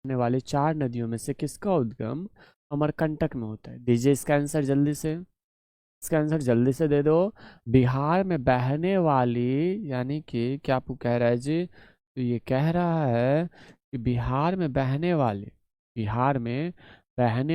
आने वाली 4 नदियों में से किसका उद्गम अमरकंटक में होता है? दीजिए इसका आंसर जल्दी से, इसका आंसर जल्दी से दे दो। बिहार में बहने वाली, यानी कि क्या आपको कह रहा है जी? तो ये कह रहा है कि बिहार में बहने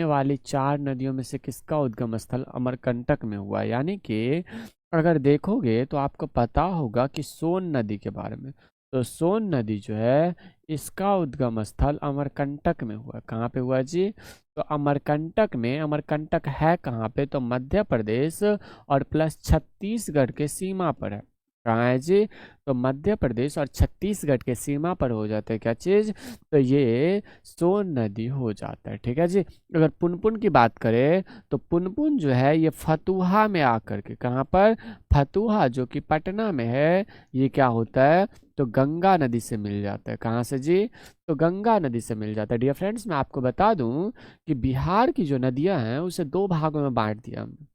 वाली 4 नदियों में से किसका उद्गम स्थल अमरकंटक में हुआ, यानी कि अगर देखोगे तो आपको पता होगा कि सोन नदी के बारे में। तो सोन नदी जो है इसका उद्गम स्थल अमरकंटक में हुआ। कहाँ पे हुआ जी? तो अमरकंटक में, अमरकंटक है कहाँ पे? तो मध्य प्रदेश और प्लस छत्तीसगढ़ के सीमा पर है। कहाँ है जी? तो मध्य प्रदेश और छत्तीसगढ़ के सीमा पर हो जाता है क्या चीज? तो ये सोन नदी हो जाता है। ठीक है जी। अगर पुनपुन की बात करें तो पुनपुन जो है ये फतुहा में आकर के, कहाँ पर? फतुहा जो कि पटना में है, ये क्या होता है? तो गंगा नदी से मिल जाता है। कहाँ से जी? तो गंगा नदी से मिल जाता है। डियर फ्रेंड्स, मैं आपको बता दूं कि बिहार की जो नदियां हैं उसे 2 भागों में बांट दिया हमने।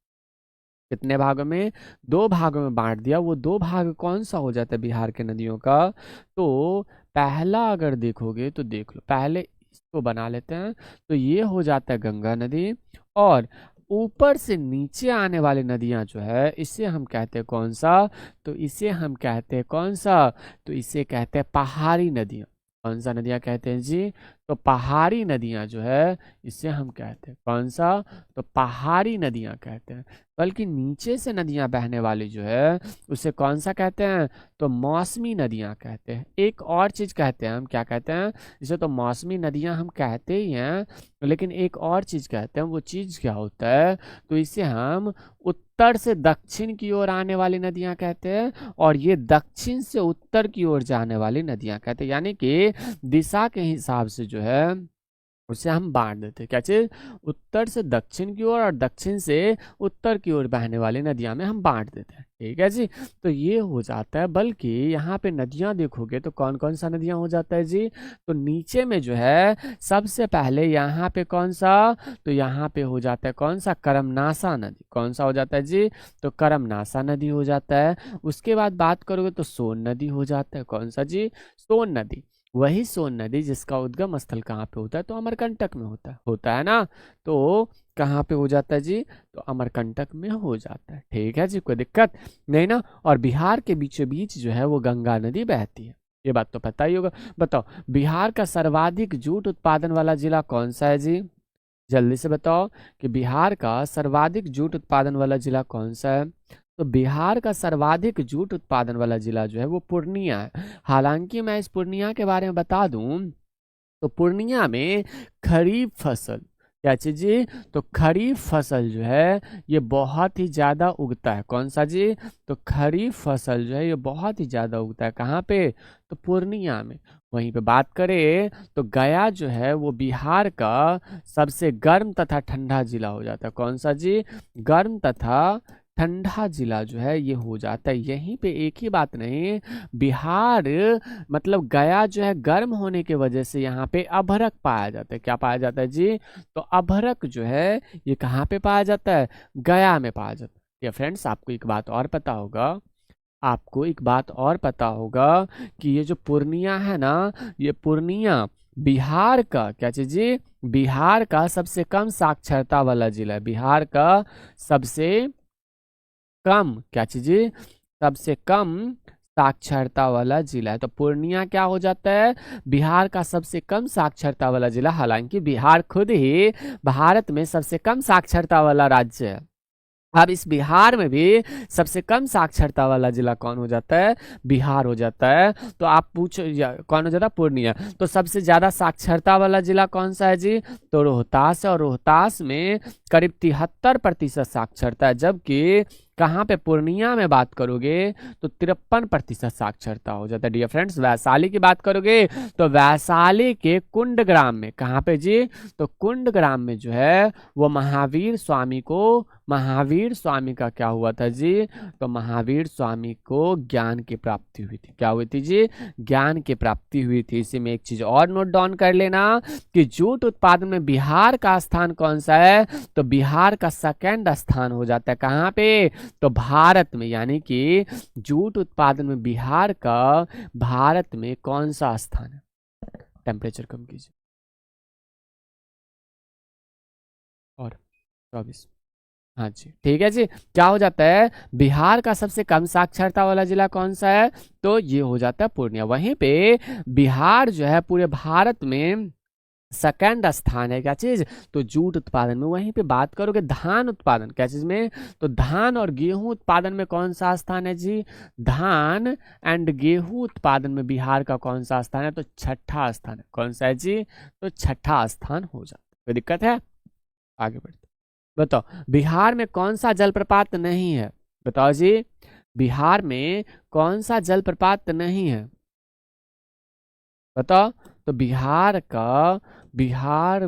कितने भागों में? 2 भागों में बांट दिया। वो 2 भाग कौन सा हो जाता है बिहार के नदियों का? तो पहला अगर देखोगे तो देख लो, पहले इसको बना लेते हैं। तो ये हो जाता है गंगा नदी, और ऊपर से नीचे आने वाली नदियां जो है इसे हम कहते हैं कौन सा? तो इसे हम कहते हैं कौन सा? तो इसे कहते हैं पहाड़ी नदियां। कौन सा नदियां कहते हैं जी? तो पहाड़ी नदियां जो है इसे हम कहते हैं कौन सा? तो पहाड़ी नदियां कहते हैं। बल्कि नीचे से नदियां बहने वाली जो है उसे कौन सा कहते हैं? तो मौसमी नदियां कहते हैं। एक और चीज कहते हैं हम, क्या कहते हैं? इसे तो मौसमी नदियां हम कहते ही हैं, लेकिन एक और चीज कहते हैं। वो चीज क्या होता है? तो इसे हम उत्तर से दक्षिण की ओर आने वाली नदियां कहते हैं, और ये दक्षिण से उत्तर की ओर जाने वाली नदियां कहते हैं। यानी कि दिशा के हिसाब से जो है उसे हम बांट देते हैं। क्या चीज? उत्तर से दक्षिण की ओर और दक्षिण से उत्तर की ओर बहने वाली नदियां में हम बांट देते हैं। ठीक है जी। तो ये हो जाता है। बल्कि यहाँ पे नदियां देखोगे तो कौन कौन सा नदियां हो जाता है जी? तो नीचे में जो है सबसे पहले यहाँ पे कौन सा? तो यहाँ पे हो जाता है कौन सा? करमनासा नदी। कौन सा हो जाता है जी? तो करमनासा नदी हो जाता है। उसके बाद बात करोगे तो सोन नदी हो जाता है। कौन सा जी? सोन नदी। वही सोन नदी जिसका उद्गम स्थल कहाँ पे होता है? तो अमरकंटक में होता है ना? तो कहाँ पे हो जाता है जी? तो अमरकंटक में हो जाता है। ठीक है जी, कोई दिक्कत नहीं ना? और बिहार के बीचों बीच जो है वो गंगा नदी बहती है। ये बात तो पता ही होगा। बताओ, बिहार का सर्वाधिक जूट उत्पादन वाला जिला कौन सा है जी? जल्दी से बताओ कि बिहार का सर्वाधिक जूट उत्पादन वाला जिला कौन सा है? तो बिहार का सर्वाधिक जूट उत्पादन वाला जिला जो है वो पूर्णिया है। हालांकि मैं इस पूर्णिया के बारे में बता दूं तो पूर्णिया में खरीफ फसल, क्या चीज जी? तो खरीफ फसल जो है ये बहुत ही ज्यादा उगता है। कौन सा जी? तो खरीफ फसल जो है ये बहुत ही ज्यादा उगता है। कहाँ पे? तो पूर्णिया में। वहीं पे बात करें तो गया जो है वो बिहार का सबसे गर्म तथा ठंडा जिला हो जाता है। कौन सा जी? गर्म तथा ठंडा जिला जो है ये हो जाता है। यहीं पे एक ही बात नहीं, बिहार मतलब गया जो है गर्म होने की वजह से यहाँ पे अभ्रक पाया जाता है। क्या पाया जाता है जी? तो अभ्रक जो है ये कहाँ पे पाया जाता है? गया में पाया जाता है। या फ्रेंड्स, आपको एक बात और पता होगा, आपको एक बात और पता होगा कि ये जो पूर्णिया है ना, ये पूर्णिया बिहार का, क्या चीज जी? बिहार का सबसे कम साक्षरता वाला जिला है। बिहार का सबसे कम, क्या चीज? सबसे कम साक्षरता वाला जिला है। तो पूर्णिया क्या हो जाता है? बिहार का सबसे कम साक्षरता वाला जिला। हालांकि बिहार खुद ही भारत में सबसे कम साक्षरता वाला राज्य है। अब इस बिहार में भी सबसे कम साक्षरता वाला जिला कौन हो जाता है? बिहार हो जाता है। तो आप पूछो कौन हो जाता है? पूर्णिया। तो सबसे ज्यादा साक्षरता वाला जिला कौन सा है जी? तो रोहतास है। और रोहतास में करीब 73% साक्षरता है। जबकि कहाँ पे? पूर्णिया में बात करोगे तो 53% साक्षरता हो जाता है। डियर फ्रेंड्स, वैशाली की बात करोगे तो वैशाली के कुंडग्राम में, कहाँ पे जी? तो कुंडग्राम में जो है वो महावीर स्वामी का क्या हुआ था जी? तो महावीर स्वामी को ज्ञान की प्राप्ति हुई थी। क्या हुई थी जी? ज्ञान की प्राप्ति हुई थी। इसी में एक चीज और नोट डाउन कर लेना कि जूट उत्पादन में बिहार का स्थान कौन सा है? तो बिहार का सेकंड स्थान हो जाता है। कहाँ पे? तो भारत में। यानी कि जूट उत्पादन में बिहार का भारत में कौन सा स्थान है? टेम्परेचर कम कीजिए। 24। हाँ जी, ठीक है जी। क्या हो जाता है, बिहार का सबसे कम साक्षरता वाला जिला कौन सा है, तो ये हो जाता है पूर्णिया। वहीं पे बिहार जो है पूरे भारत में सेकंड स्थान है, क्या चीज, तो जूट उत्पादन में। वहीं पे बात करोगे धान उत्पादन, क्या चीज में, तो धान और गेहूं उत्पादन में कौन सा स्थान है जी, धान एंड गेहूं उत्पादन में बिहार का कौन सा स्थान है, तो छठा स्थान है। कौन सा है जी, तो छठा स्थान हो जाता है। कोई दिक्कत है, आगे बढ़ते, बताओ बिहार में कौन सा जलप्रपात नहीं है, बताओ जी, बिहार में कौन सा जलप्रपात नहीं है, बताओ। तो बिहार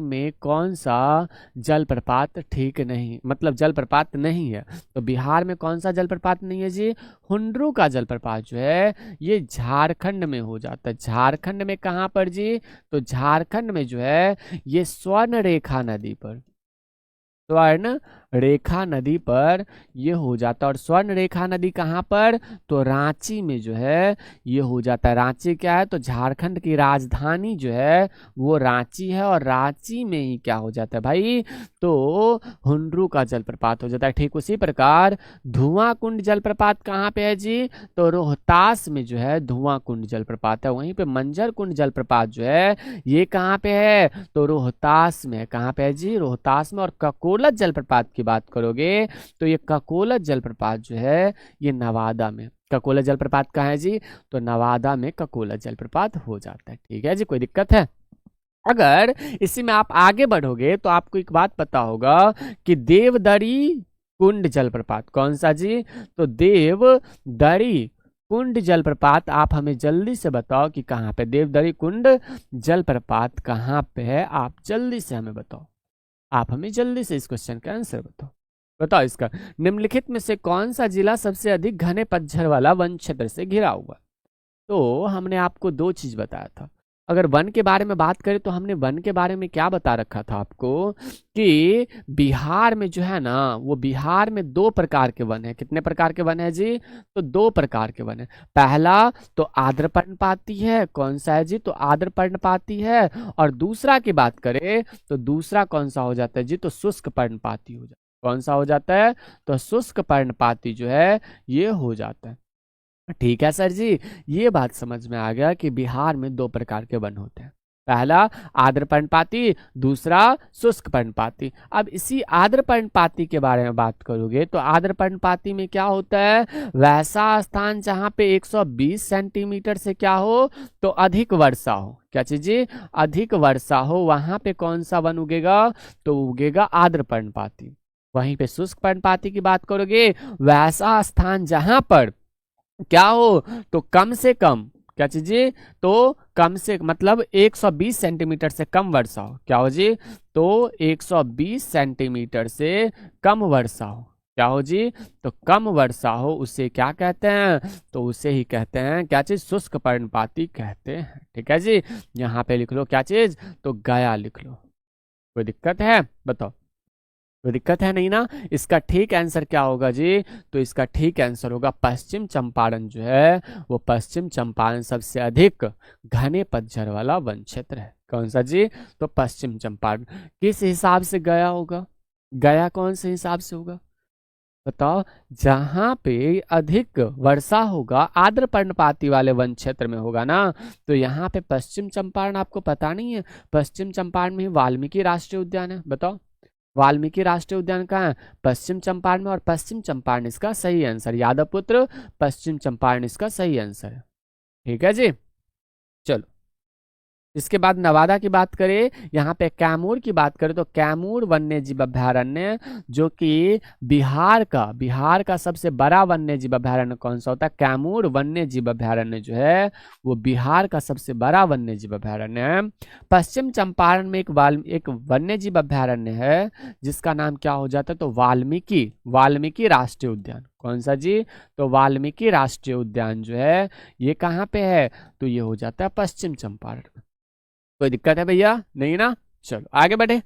में कौन सा जलप्रपात ठीक नहीं, मतलब जलप्रपात नहीं है, तो बिहार में कौन सा जलप्रपात नहीं है जी, हुंड्रू का जलप्रपात जो है ये झारखंड में हो जाता है। झारखंड में कहाँ पर जी, तो झारखंड में जो है ये स्वर्ण रेखा नदी पर, स्वर्ण रेखा नदी पर ये हो जाता है। और स्वर्ण रेखा नदी कहाँ पर, तो रांची में जो है ये हो जाता है। रांची क्या है, तो झारखंड की राजधानी जो है वो रांची है, और रांची में ही क्या हो जाता है भाई, तो हुंड्रू का जलप्रपात हो जाता है। ठीक उसी प्रकार धुआं कुंड जलप्रपात कहाँ पे है जी, तो रोहतास में जो है धुआं कुंड जलप्रपात है। वहीं पे मंजर कुंड जलप्रपात जो है ये कहाँ पे है, तो रोहतास में है। कहाँ पे है जी, रोहतास में। और ककोलत जलप्रपात की बात करोगे तो ये ककोलत जलप्रपात जो है ये नवादा में। ककोलत जलप्रपात कहाँ है जी, तो नवादा में ककोलत जलप्रपात हो जाता है। ठीक है जी, कोई दिक्कत है। अगर इसी में आप आगे बढ़ोगे तो आपको एक बात पता होगा कि देवदरी कुंड जलप्रपात कौन सा जी, तो देवदरी कुंड जलप्रपात, आप हमें जल्दी से बताओ कि कहाँ पे देवदरी कुंड जलप्रपात कहाँ पे है, आप जल्दी से हमें बताओ। आप हमें जल्दी से इस क्वेश्चन का आंसर बताओ। बताओ इसका, निम्नलिखित में से कौन सा जिला सबसे अधिक घने पतझड़ वाला वन क्षेत्र से घिरा हुआ। तो हमने आपको दो चीज बताया था। अगर वन के बारे में बात करें तो हमने वन के बारे में क्या बता रखा था आपको, कि बिहार में जो है ना, वो बिहार में दो प्रकार के वन है। कितने प्रकार के वन है जी, तो दो प्रकार के वन है। पहला तो आर्द्र पर्णपाती है, कौन सा है जी, तो आर्द्र पर्णपाती है। और दूसरा की बात करें तो दूसरा कौन सा हो जाता है जी, तो शुष्क पर्णपाती हो जाता है। कौन सा हो जाता है, तो शुष्क पर्णपाती जो है ये हो जाता है। ठीक है सर जी, ये बात समझ में आ गया कि बिहार में दो प्रकार के वन होते हैं। पहला आर्द्र पर्णपाती, दूसरा शुष्क पर्णपाती। अब इसी आर्द्र पर्णपाती के बारे में बात करोगे तो आर्द्र पर्णपाती में क्या होता है, वैसा स्थान जहां पे 120 सेंटीमीटर से क्या हो, तो अधिक वर्षा हो। क्या चीज, अधिक वर्षा हो, वहां पे कौन सा वन उगेगा, तो उगेगा आर्द्र पर्णपाती। वहीं पे शुष्क पर्णपाती की बात करोगे, वैसा स्थान जहां पर क्या हो, तो कम से कम, क्या चीजें, तो कम से मतलब 120 सेंटीमीटर से कम वर्षा हो। क्या हो जी, तो 120 सेंटीमीटर से कम वर्षा हो। क्या हो जी, तो कम वर्षा हो, उसे क्या कहते हैं, तो उसे ही कहते हैं क्या चीज, शुष्क पर्णपाती कहते हैं। ठीक है जी, यहाँ पे लिख लो क्या चीज, तो गया लिख लो। कोई दिक्कत है, बताओ, कोई दिक्कत है नहीं ना। इसका ठीक आंसर क्या होगा जी, तो इसका ठीक आंसर होगा पश्चिम चंपारण जो है वो पश्चिम चंपारण सबसे अधिक घने पतझड़ वाला वन क्षेत्र है। कौन सा जी, तो पश्चिम चंपारण। किस हिसाब से गया होगा, गया कौन से हिसाब से होगा, बताओ। जहां पे अधिक वर्षा होगा आर्द्र पर्णपाती वाले वन क्षेत्र में होगा ना, तो यहाँ पे पश्चिम चंपारण, आपको पता नहीं है, पश्चिम चंपारण में वाल्मीकि राष्ट्रीय उद्यान है। बताओ, वाल्मीकि राष्ट्रीय उद्यान कहाँ है, पश्चिम चंपारण में। और पश्चिम चंपारण इसका सही आंसर, यादव पुत्र पश्चिम चंपारण इसका सही आंसर है। ठीक है जी, चलो इसके बाद नवादा की बात करें, यहाँ पे कैमूर की बात करें तो कैमूर वन्य जीव अभयारण्य जो कि बिहार का सबसे बड़ा वन्य जीव अभयारण्य कौन सा होता है, कैमूर वन्य जीव अभयारण्य जो है वो बिहार का सबसे बड़ा वन्य जीव अभयारण्य है। पश्चिम चंपारण में एक वन्य जीव अभयारण्य है जिसका नाम क्या हो जाता है, तो वाल्मीकि राष्ट्रीय उद्यान। कौन सा जी, तो वाल्मीकि राष्ट्रीय उद्यान जो है ये कहाँ पे है, तो ये हो जाता है पश्चिम चंपारण में। कोई दिक्कत है भैया, नहीं ना, चलो आगे बढ़े,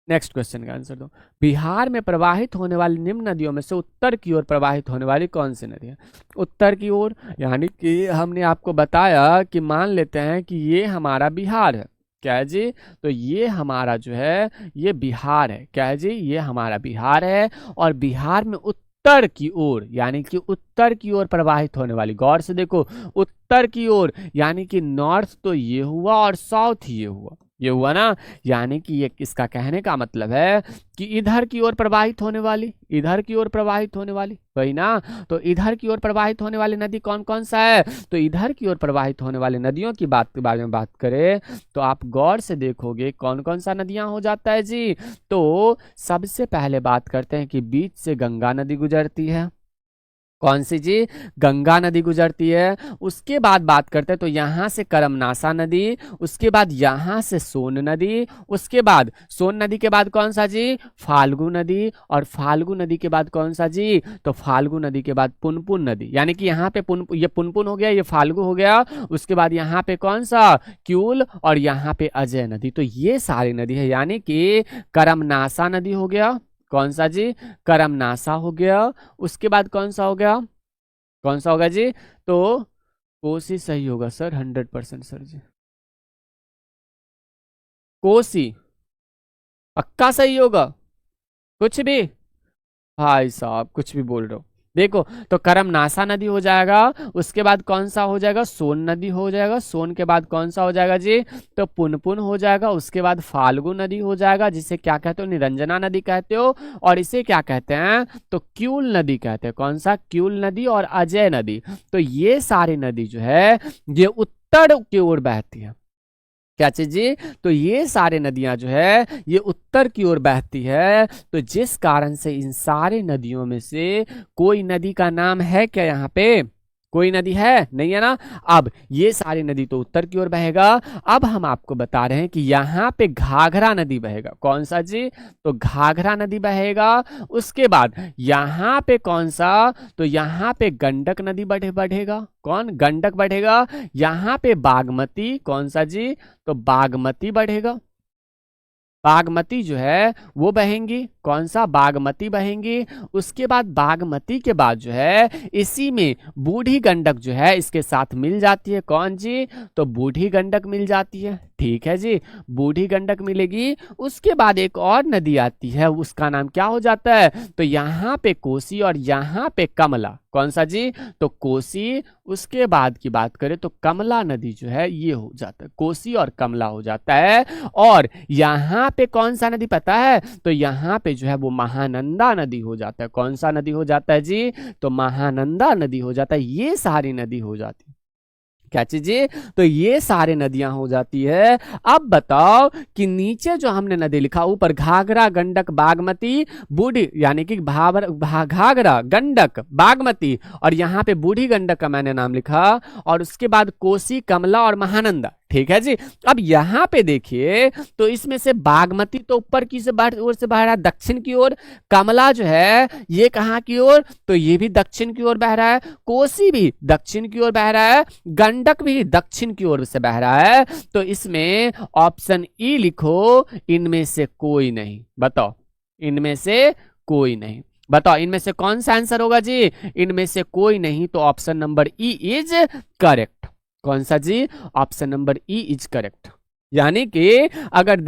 नेक्स्ट क्वेश्चन का आंसर दो। बिहार में प्रवाहित होने वाली निम्न नदियों में से उत्तर की ओर प्रवाहित होने वाली कौन सी नदी है, उत्तर की ओर, यानी कि हमने आपको बताया कि मान लेते हैं कि ये हमारा बिहार है, क्या है जी? तो ये हमारा जो है ये बिहार है। क्या है जी? ये हमारा बिहार है। और बिहार में उत्तर की ओर, यानी कि उत्तर की ओर प्रवाहित होने वाली, गौर से देखो, उत्तर की ओर यानी कि नॉर्थ तो ये हुआ और साउथ ये हुआ, ये हुआ ना। यानी कि ये इसका कहने का मतलब है कि इधर की ओर प्रवाहित होने वाली, इधर की ओर प्रवाहित होने वाली, वही ना। तो इधर की ओर प्रवाहित होने वाली नदी कौन कौन सा है? तो इधर की ओर प्रवाहित होने वाली नदियों की बात के बारे में बात करें तो आप गौर से देखोगे कौन कौन सा नदियां हो जाता है जी। तो सबसे पहले बात करते हैं कि बीच से गंगा नदी गुजरती है। कौन सी जी? गंगा नदी गुजरती है। उसके बाद बात करते हैं तो यहाँ से करमनासा नदी, उसके बाद यहाँ से सोन नदी, उसके बाद सोन नदी के बाद कौन सा जी? फाल्गु नदी, और फाल्गु नदी के बाद कौन सा जी? तो फाल्गु नदी के बाद पुनपुन नदी, यानी कि यहाँ पे ये पुनपुन हो गया, ये फाल्गु हो गया, उसके बाद यहाँ पे कौन सा? क्यूल, और यहाँ पे अजय नदी। तो ये सारी नदी है, यानी कि करमनासा नदी हो गया, कौन सा जी? करमनासा हो गया। उसके बाद कौन सा हो गया? कौन सा होगा जी? तो कोसी सही होगा सर, 100% सर जी, कोसी पक्का सही होगा। कुछ भी भाई साहब कुछ भी बोल रहे हो। देखो, तो करमनासा नदी हो जाएगा, उसके बाद कौन सा हो जाएगा? सोन नदी हो जाएगा, सोन के बाद कौन सा हो जाएगा जी? तो पुनपुन हो जाएगा, उसके बाद फाल्गु नदी हो जाएगा, जिसे क्या कहते हो? निरंजना नदी कहते हो। और इसे क्या कहते हैं? तो क्यूल नदी कहते हैं। कौन सा? क्यूल नदी और अजय नदी। तो ये सारी नदी जो है ये उत्तर की ओर बहती है। क्या चीज जी? तो ये सारे नदियां जो है ये उत्तर की ओर बहती है। तो जिस कारण से इन सारे नदियों में से कोई नदी का नाम है क्या यहाँ पे? कोई नदी है नहीं है ना। अब ये सारी नदी तो उत्तर की ओर बहेगा। अब हम आपको बता रहे हैं कि यहाँ पे घाघरा नदी बहेगा। कौन सा जी? तो घाघरा नदी बहेगा। उसके बाद यहाँ पे कौन सा? तो यहाँ पे गंडक नदी बढ़ेगा। कौन? गंडक बढ़ेगा। यहाँ पे बागमती, कौन सा जी? तो बागमती बढ़ेगा। बागमती जो है वो बहेंगी। कौन सा? बागमती बहेंगी। उसके बाद बागमती के बाद जो है इसी में बूढ़ी गंडक जो है इसके साथ मिल जाती है। कौन जी? तो बूढ़ी गंडक मिल जाती है। ठीक है जी, बूढ़ी गंडक मिलेगी। उसके बाद एक और नदी आती है, उसका नाम क्या हो जाता है? तो यहाँ पे कोसी और यहाँ पे कमला। कौन सा जी? तो कोसी। उसके बाद की बात करें तो कमला नदी जो है ये हो जाता है, कोसी और कमला हो जाता है। और यहाँ पे कौन सा नदी पता है? तो यहाँ पे जो है वो महानंदा नदी हो जाता है। कौन सा नदी हो जाता है जी? तो महानंदा नदी हो जाता है। ये सारी नदी हो जाती है। क्या चीजें? तो ये सारे नदियां हो जाती है। अब बताओ कि नीचे जो हमने नदी लिखा, ऊपर घाघरा, गंडक, बागमती, बूढ़ी, यानी कि घाघरा, गंडक, बागमती, और यहाँ पे बूढ़ी गंडक का मैंने नाम लिखा, और उसके बाद कोसी, कमला और महानंदा। ठीक है जी। अब यहाँ पे देखिए तो इसमें से बागमती तो ऊपर की से ओर से बह रहा है दक्षिण की ओर। कमला जो है ये कहाँ की ओर? तो ये भी दक्षिण की ओर बह रहा है। कोसी भी दक्षिण की ओर बह रहा है। गंडक भी दक्षिण की ओर से बह रहा है। तो इसमें ऑप्शन ई लिखो, इनमें से कोई नहीं। बताओ, इनमें से कोई नहीं। बताओ इनमें से कौन सा आंसर होगा जी? इनमें से कोई नहीं, तो option number E is correct. कौन सा जी? Option number E is correct. यानी कि अगर